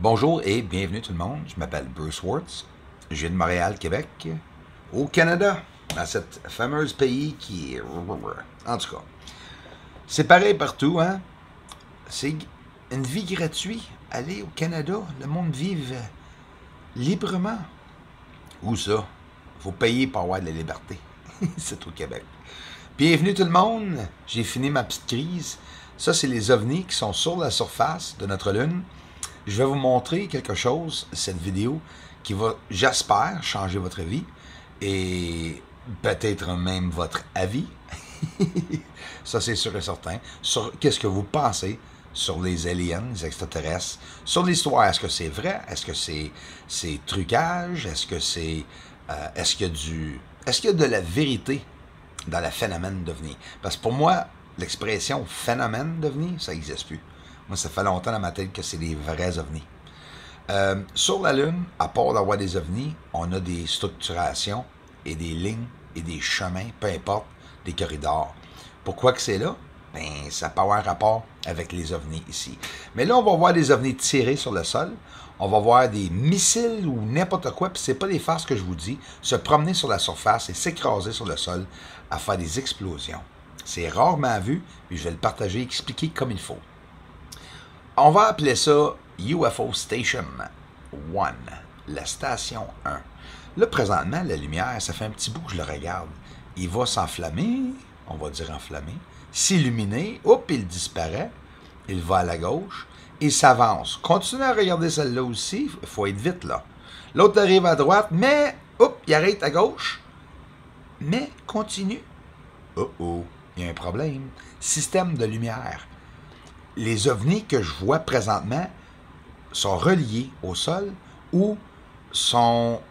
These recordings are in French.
Bonjour et bienvenue tout le monde. Je m'appelle Bruce Wartz. Je viens de Montréal, Québec, au Canada, dans cette fameuse pays qui est... En tout cas, c'est pareil partout, hein? C'est une vie gratuite. Aller au Canada, le monde vive librement. Où ça? Faut payer pour avoir de la liberté. C'est au Québec. Bienvenue tout le monde. J'ai fini ma petite crise. Ça, c'est les ovnis qui sont sur la surface de notre Lune. Je vais vous montrer quelque chose, cette vidéo, qui va, j'espère, changer votre vie et peut-être même votre avis. Ça, c'est sûr et certain. Sur qu'est-ce que vous pensez sur les aliens, les extraterrestres, sur l'histoire. Est-ce que c'est vrai? Est-ce que c'est trucage? Est-ce que c'est... est-ce qu'il y a de la vérité dans le phénomène d'OVNI? Parce que pour moi, l'expression phénomène d'OVNI, ça n'existe plus. Moi, ça fait longtemps dans ma tête que c'est des vrais ovnis. Sur la Lune, à part d'avoir des ovnis, on a des structurations et des lignes et des chemins, peu importe, des corridors. Pourquoi que c'est là? Ben, ça peut avoir un rapport avec les ovnis ici. Mais là, on va voir des ovnis tirés sur le sol. On va voir des missiles ou n'importe quoi, puis c'est pas des farces que je vous dis, se promener sur la surface et s'écraser sur le sol à faire des explosions. C'est rarement vu, puis je vais le partager et expliquer comme il faut. On va appeler ça UFO Station 1, la station 1. Là, présentement, la lumière, ça fait un petit bout que je le regarde. Il va s'enflammer, on va dire enflammer, s'illuminer, hop, il disparaît, il va à la gauche, il s'avance. Continuez à regarder celle-là aussi, il faut être vite, là. L'autre arrive à droite, mais, hop, il arrête à gauche, mais continue. Oh, oh, il y a un problème. Système de lumière. Les ovnis que je vois présentement sont reliés au sol ou sont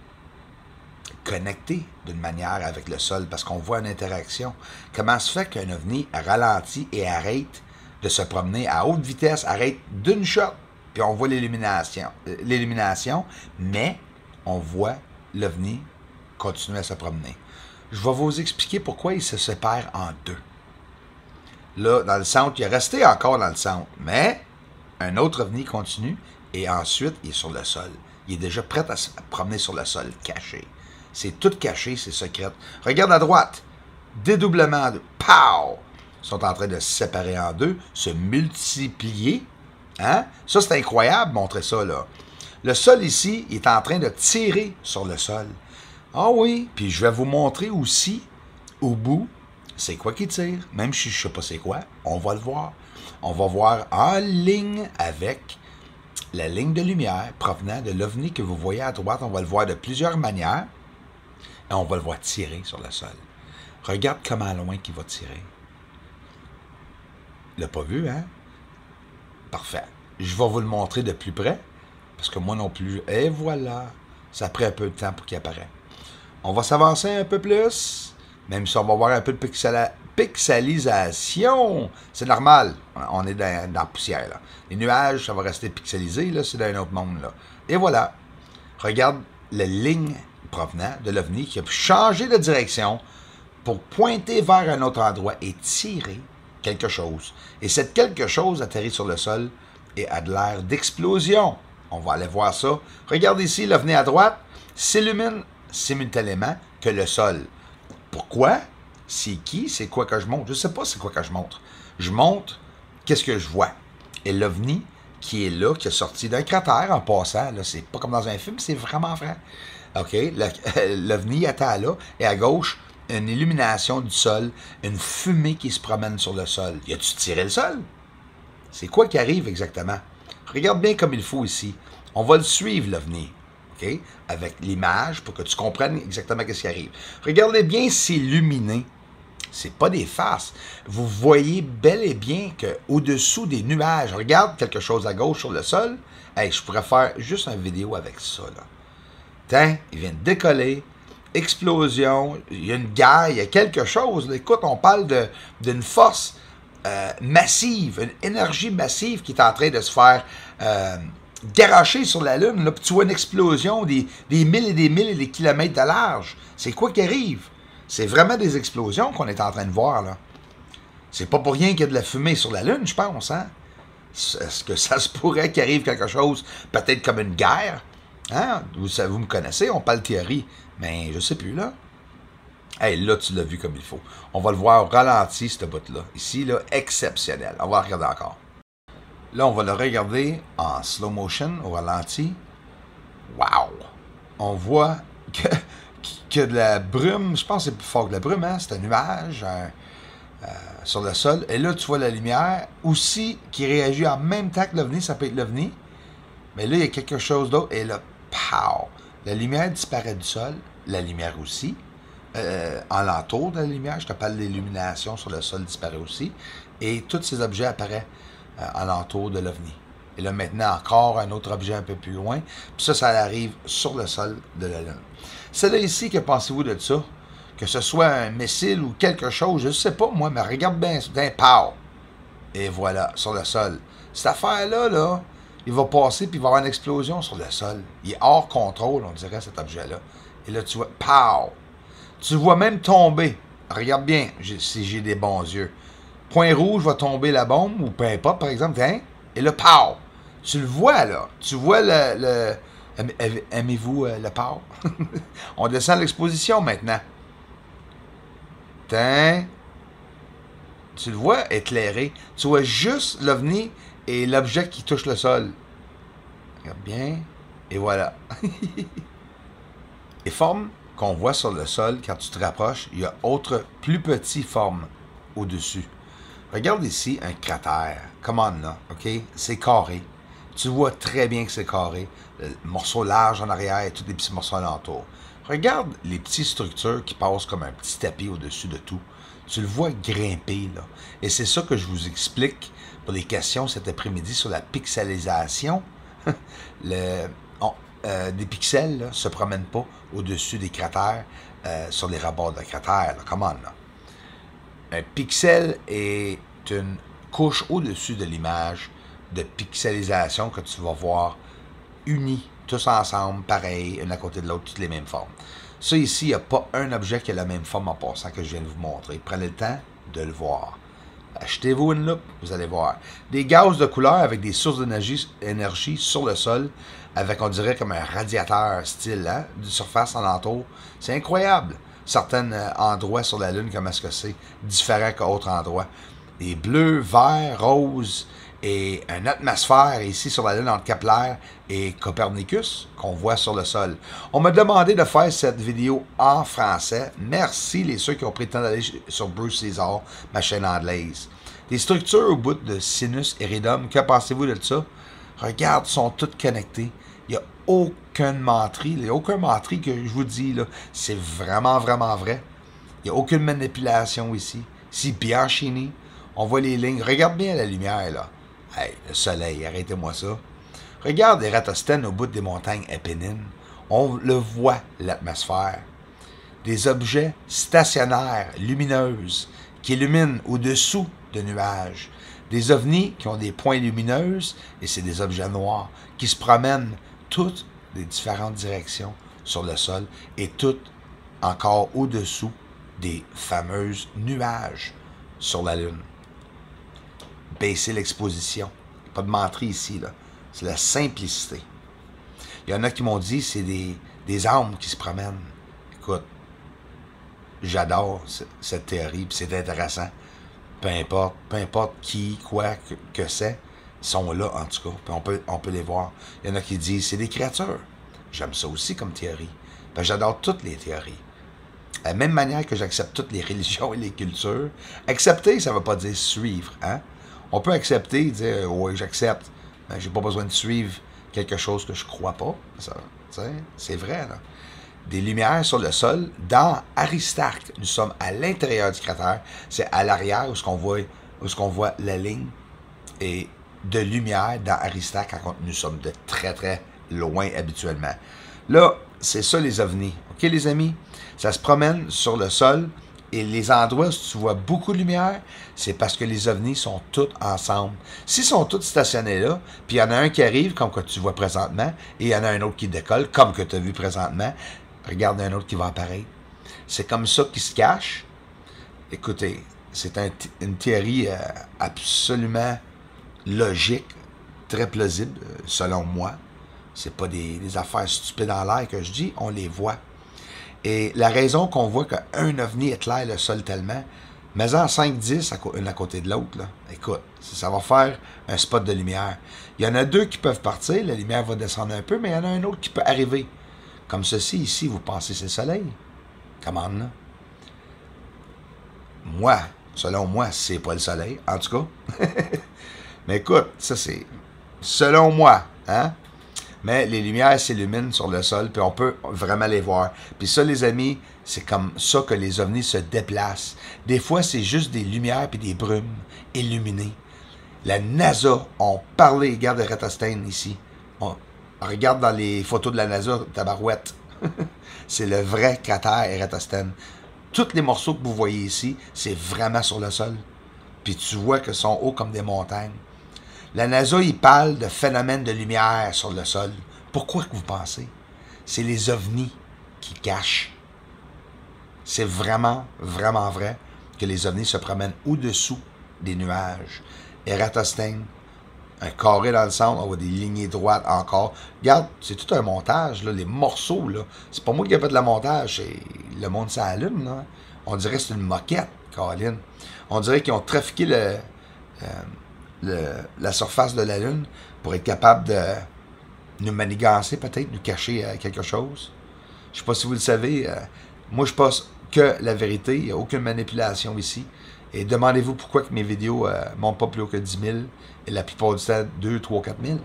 connectés d'une manière avec le sol parce qu'on voit une interaction. Comment se fait qu'un ovni ralentit et arrête de se promener à haute vitesse, arrête d'une shot, puis on voit l'illumination, mais on voit l'ovni continuer à se promener. Je vais vous expliquer pourquoi il se sépare en deux. Là, dans le centre, il est resté encore dans le centre, mais un autre ovni continue et ensuite, il est sur le sol. Il est déjà prêt à se promener sur le sol, caché. C'est tout caché, c'est secret. Regarde à droite, dédoublement de pow! Ils sont en train de se séparer en deux, se multiplier. Hein? Ça, c'est incroyable, montrer ça, là. Le sol ici, il est en train de tirer sur le sol. Ah oui, puis je vais vous montrer aussi, au bout, c'est quoi qui tire? Même si je ne sais pas c'est quoi, on va le voir. On va voir en ligne avec la ligne de lumière provenant de l'ovni que vous voyez à droite. On va le voir de plusieurs manières. Et on va le voir tirer sur le sol. Regarde comment loin qu'il va tirer. Il l'a pas vu, hein? Parfait. Je vais vous le montrer de plus près. Parce que moi non plus. Et voilà. Ça a pris un peu de temps pour qu'il apparaisse. On va s'avancer un peu plus. Même si on va voir un peu de pixelisation. C'est normal. On est dans la poussière, là. Les nuages, ça va rester pixelisé, là. C'est dans un autre monde, là. Et voilà. Regarde la ligne provenant de l'OVNI qui a changé de direction pour pointer vers un autre endroit et tirer quelque chose. Et cette quelque chose atterrit sur le sol et a de l'air d'explosion. On va aller voir ça. Regarde ici, l'OVNI à droite s'illumine simultanément que le sol. Pourquoi? C'est qui? C'est quoi que je montre? Je ne sais pas c'est quoi que je montre. Je montre qu'est-ce que je vois. Et l'OVNI qui est là, qui est sorti d'un cratère en passant, là, c'est pas comme dans un film, c'est vraiment vrai. OK? L'OVNI attend là, et à gauche, une illumination du sol, une fumée qui se promène sur le sol. Y a-tu tiré le sol? C'est quoi qui arrive exactement? Regarde bien comme il faut ici. On va le suivre, l'OVNI. Okay? Avec l'image pour que tu comprennes exactement ce qui arrive. Regardez bien, c'est illuminé. C'est pas des faces. Vous voyez bel et bien qu'au-dessous des nuages, regarde quelque chose à gauche sur le sol. Hey, je pourrais faire juste une vidéo avec ça. Là. Tiens, il vient de décoller. Explosion. Il y a une guerre, il y a quelque chose. Là. Écoute, on parle d'une force massive, une énergie massive qui est en train de se faire... garoché sur la Lune, là, puis tu vois une explosion des milles et des kilomètres de large. C'est quoi qui arrive? C'est vraiment des explosions qu'on est en train de voir, là. C'est pas pour rien qu'il y a de la fumée sur la Lune, je pense, hein? Est-ce que ça se pourrait qu'il arrive quelque chose, peut-être comme une guerre? Hein? Vous me connaissez, on parle théorie, mais je sais plus, là. Hey, là, tu l'as vu comme il faut. On va le voir au ralenti, ce bout-là. Ici, là, exceptionnel. On va le regarder encore. Là, on va le regarder en slow motion, au ralenti. Wow! On voit que de la brume, je pense que c'est plus fort que la brume, hein? C'est un nuage sur le sol. Et là, tu vois la lumière aussi qui réagit en même temps que l'OVNI. Ça peut être l'OVNI. Mais là, il y a quelque chose d'autre. Et là, pow! La lumière disparaît du sol. La lumière aussi. En l'entour de la lumière, je te parle de l'illumination sur le sol disparaît aussi. Et tous ces objets apparaissent en l'entour de l'OVNI. Et là, maintenant, encore un autre objet un peu plus loin. Puis ça arrive sur le sol de la Lune. Celle-là ici, que pensez-vous de ça? Que ce soit un missile ou quelque chose, je ne sais pas, moi, mais regarde bien, d'un pow! Et voilà, sur le sol. Cette affaire-là, là, il va passer puis il va y avoir une explosion sur le sol. Il est hors contrôle, on dirait, cet objet-là. Et là, tu vois, pow! Tu vois même tomber. Regarde bien, si j'ai des bons yeux. Point rouge va tomber la bombe, ou peu importe, par exemple, hein? Et là, pow! Tu le vois, là. Tu vois le aimez-vous le pow? On descend l'exposition maintenant. Tiens. Tu le vois éclairé. Tu vois juste l'OVNI et l'objet qui touche le sol. Regarde bien. Et voilà. Les formes qu'on voit sur le sol, quand tu te rapproches, il y a autre, plus petites formes au-dessus. Regarde ici un cratère. Commande là, OK? C'est carré. Tu vois très bien que c'est carré. Le morceau large en arrière et tous les petits morceaux alentour. Regarde les petites structures qui passent comme un petit tapis au-dessus de tout. Tu le vois grimper, là. Et c'est ça que je vous explique pour les questions cet après-midi sur la pixelisation. Des pixels ne se promènent pas au-dessus des cratères sur les rabords de cratères. Là. Comment là? Un pixel est une couche au-dessus de l'image de pixelisation que tu vas voir unis, tous ensemble, pareil, une à côté de l'autre, toutes les mêmes formes. Ça ici, il n'y a pas un objet qui a la même forme en passant que je viens de vous montrer. Prenez le temps de le voir. Achetez-vous une loupe, vous allez voir. Des gaz de couleur avec des sources d'énergie sur le sol, avec, on dirait, comme un radiateur style, hein, de surface alentour. C'est incroyable. Certains endroits sur la Lune, comment est-ce que c'est différent qu'autres endroits. Des bleus, verts, roses, et une atmosphère ici sur la Lune entre Kepler et Copernicus qu'on voit sur le sol. On m'a demandé de faire cette vidéo en français. Merci les ceux qui ont pris le temps d'aller sur Bruce César, ma chaîne anglaise. Des structures au bout de sinus et iridium, que pensez-vous de ça? Regarde, sont toutes connectées. Il n'y a aucune menterie. Il n'y a aucun menterie que je vous dis, là. C'est vraiment, vraiment vrai. Il n'y a aucune manipulation ici. C'est bien chini. On voit les lignes. Regarde bien la lumière, là. Hey, le soleil, arrêtez-moi ça. Regarde Eratosthène au bout des montagnes Apennines. On le voit, l'atmosphère. Des objets stationnaires, lumineuses, qui illuminent au-dessous de nuages. Des ovnis qui ont des points lumineuses, et c'est des objets noirs, qui se promènent toutes les différentes directions sur le sol, et toutes encore au-dessous des fameuses nuages sur la Lune. Baisser l'exposition. Pas de menterie ici, là. C'est la simplicité. Il y en a qui m'ont dit que c'est des âmes qui se promènent. Écoute, j'adore cette théorie, puis c'est intéressant. Peu importe qui, quoi, que c'est, ils sont là, en tout cas, puis on peut les voir. Il y en a qui disent c'est des créatures. J'aime ça aussi comme théorie. Puis j'adore toutes les théories. De la même manière que j'accepte toutes les religions et les cultures. Accepter, ça ne veut pas dire suivre, hein? On peut accepter, dire oui, j'accepte, mais j'ai pas besoin de suivre quelque chose que je crois pas. C'est vrai, là. Des lumières sur le sol. Dans Aristarque, nous sommes à l'intérieur du cratère. C'est à l'arrière où on voit la ligne et de lumière dans Aristarque quand nous sommes de très, très loin habituellement. Là, c'est ça les ovnis. OK, les amis? Ça se promène sur le sol. Et les endroits où tu vois beaucoup de lumière, c'est parce que les ovnis sont tous ensemble. S'ils sont tous stationnés là, puis il y en a un qui arrive, comme que tu vois présentement, et il y en a un autre qui décolle, comme que tu as vu présentement, regarde un autre qui va apparaître. C'est comme ça qu'ils se cachent. Écoutez, c'est une théorie absolument logique, très plausible, selon moi. C'est pas des affaires stupides en l'air que je dis, on les voit. Et la raison qu'on voit qu'un ovni éclaire le sol tellement, mais en 5-10 une à côté de l'autre, là, écoute, ça va faire un spot de lumière. Il y en a deux qui peuvent partir, la lumière va descendre un peu, mais il y en a un autre qui peut arriver. Comme ceci, ici, vous pensez c'est le soleil? Comment là? Moi, selon moi, c'est pas le soleil, en tout cas. Mais écoute, ça c'est selon moi, hein? Mais les lumières s'illuminent sur le sol, puis on peut vraiment les voir. Puis ça, les amis, c'est comme ça que les ovnis se déplacent. Des fois, c'est juste des lumières puis des brumes illuminées. La NASA ont parlé, regarde Eratosthène ici. On regarde dans les photos de la NASA, tabarouette. C'est le vrai cratère Eratosthène. Tous les morceaux que vous voyez ici, c'est vraiment sur le sol. Puis tu vois qu'ils sont hauts comme des montagnes. La NASA, il parle de phénomènes de lumière sur le sol. Pourquoi que vous pensez? C'est les ovnis qui cachent. C'est vraiment, vraiment vrai que les ovnis se promènent au-dessous des nuages. Eratosthène, un carré dans le centre, on voit des lignées droites encore. Regarde, c'est tout un montage, là, les morceaux, là. C'est pas moi qui ai fait de la montage, c'est le monde sur la Lune, là. On dirait que c'est une moquette, Caroline. On dirait qu'ils ont trafiqué la surface de la Lune pour être capable de nous manigancer, peut-être, nous cacher quelque chose. Je sais pas si vous le savez, moi je pense que la vérité, il n'y a aucune manipulation ici. Et demandez-vous pourquoi que mes vidéos ne montent pas plus haut que 10 000 et la plupart du temps 2, 3, 4 000.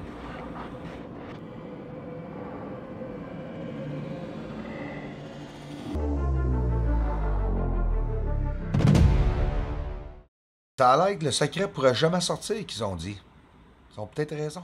Ça a l'air que le secret pourrait jamais sortir, qu'ils ont dit. Ils ont peut-être raison.